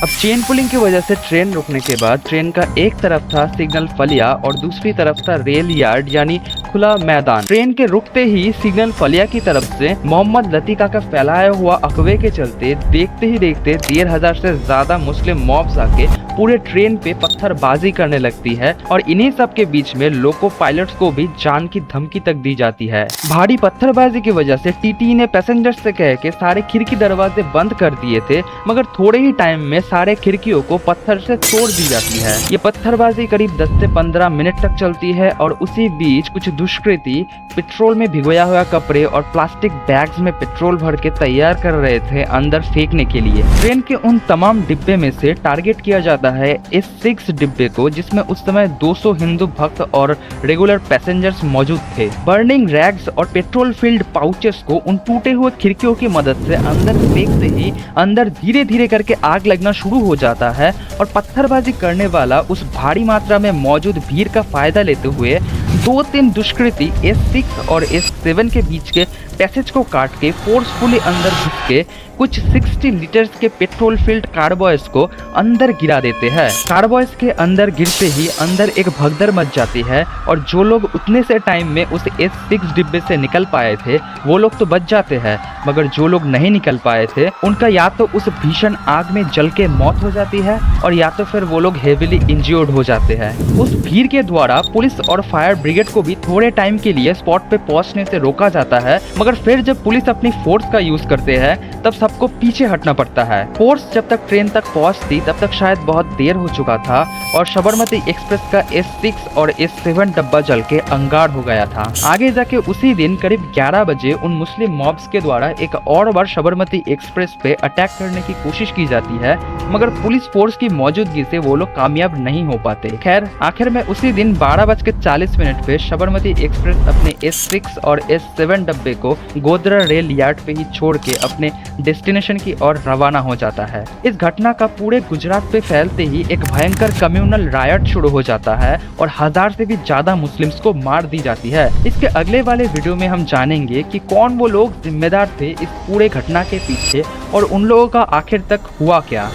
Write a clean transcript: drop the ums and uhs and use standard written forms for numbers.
अब chain pulling की वजह से ट्रेन रुकने के बाद ट्रेन का एक तरफ था सिग्नल फलिया और दूसरी तरफ था रेल यार्ड यानी खुला मैदान। ट्रेन के रुकते ही सिग्नल फलिया की तरफ से मोहम्मद लतीका का फैलाया हुआ अफवाह के चलते देखते ही देखते 1,500 से ज्यादा मुस्लिम मॉब्स आके पूरे ट्रेन पे पत्थरबाजी करने लगती है और इन्हीं सब के बीच में लोको पायलट्स को भी जान की धमकी तक दी जाती है। भारी पत्थरबाजी की वजह से टीटी ने पैसेंजर्स से कह के सारे खिड़की दरवाजे बंद कर दिए थे, मगर थोड़े ही टाइम में सारे खिड़कियों को पत्थर से तोड़ दी जाती है। ये पत्थरबाजी करीब 10 से 15 मिनट तक चलती है और उसी बीच कुछ दुष्कृती पेट्रोल में भिगोया हुआ कपड़े और प्लास्टिक बैग्स में पेट्रोल भर के तैयार कर रहे थे अंदर फेंकने के लिए। ट्रेन के उन तमाम डिब्बे में से टारगेट किया जाता है इस 6 डिब्बे को, जिसमें उस समय 200 हिंदू भक्त और रेगुलर पैसेंजर्स मौजूद थे। बर्निंग रैग्स और पेट्रोल फिल्ड पाउचेस को उन टूटे हुए खिड़कियों की मदद से अंदर फेंकते ही अंदर धीरे धीरे करके आग लगना शुरू हो जाता है और पत्थरबाजी करने वाला उस भारी मात्रा में मौजूद भीड़ का फायदा लेते हुए 2-3 दुष्कृती S6 और S7 के बीच के पैसेज को काट के फोर्सफुली अंदर घुस के कुछ 60 लीटर्स के पेट्रोल फिल्ड कार्बॉयस को अंदर गिरा देते हैं। कार्बॉयस के अंदर गिरते ही अंदर एक भगदड़ मच जाती है और जो लोग उतने से टाइम में उस S6 डिब्बे से निकल पाए थे वो लोग तो बच जाते हैं, मगर जो लोग नहीं निकल पाए थे उनका या तो उस भीषण आग में जल के मौत हो जाती है और या तो फिर वो लोग हेविली इंज्योर्ड हो जाते हैं। उस भीड़ के द्वारा पुलिस और फायर ब्रिगेड को भी थोड़े टाइम के लिए स्पॉट पे पहुंचने से रोका जाता है, मगर फिर जब पुलिस अपनी फोर्स का यूज करते हैं तब सबको पीछे हटना पड़ता है। फोर्स जब तक ट्रेन तक पहुंचती तब तक शायद बहुत देर हो चुका था और साबरमती एक्सप्रेस का S6 और S7 डब्बा जल के अंगार हो गया था। आगे जाके उसी दिन करीब 11 बजे उन मुस्लिम मॉब्स के द्वारा एक और बार साबरमती एक्सप्रेस पे अटैक करने की कोशिश की जाती है, मगर पुलिस फोर्स की मौजूदगी से वो लोग कामयाब नहीं हो पाते। खैर आखिर में उसी दिन 12:40 पे साबरमती एक्सप्रेस अपने S6 और S7 डब्बे को गोधरा रेल यार्ड पे ही छोड़ के अपने डेस्टिनेशन की ओर रवाना हो जाता है। इस घटना का पूरे गुजरात पे फैलते ही एक भयंकर कम्युनल रायट शुरू हो जाता है और 1000 से भी ज्यादा मुस्लिम्स को मार दी जाती है। इसके अगले वाले वीडियो में हम जानेंगे कि कौन वो लोग जिम्मेदार थे इस पूरे घटना के पीछे और उन लोगों का आखिर तक हुआ क्या।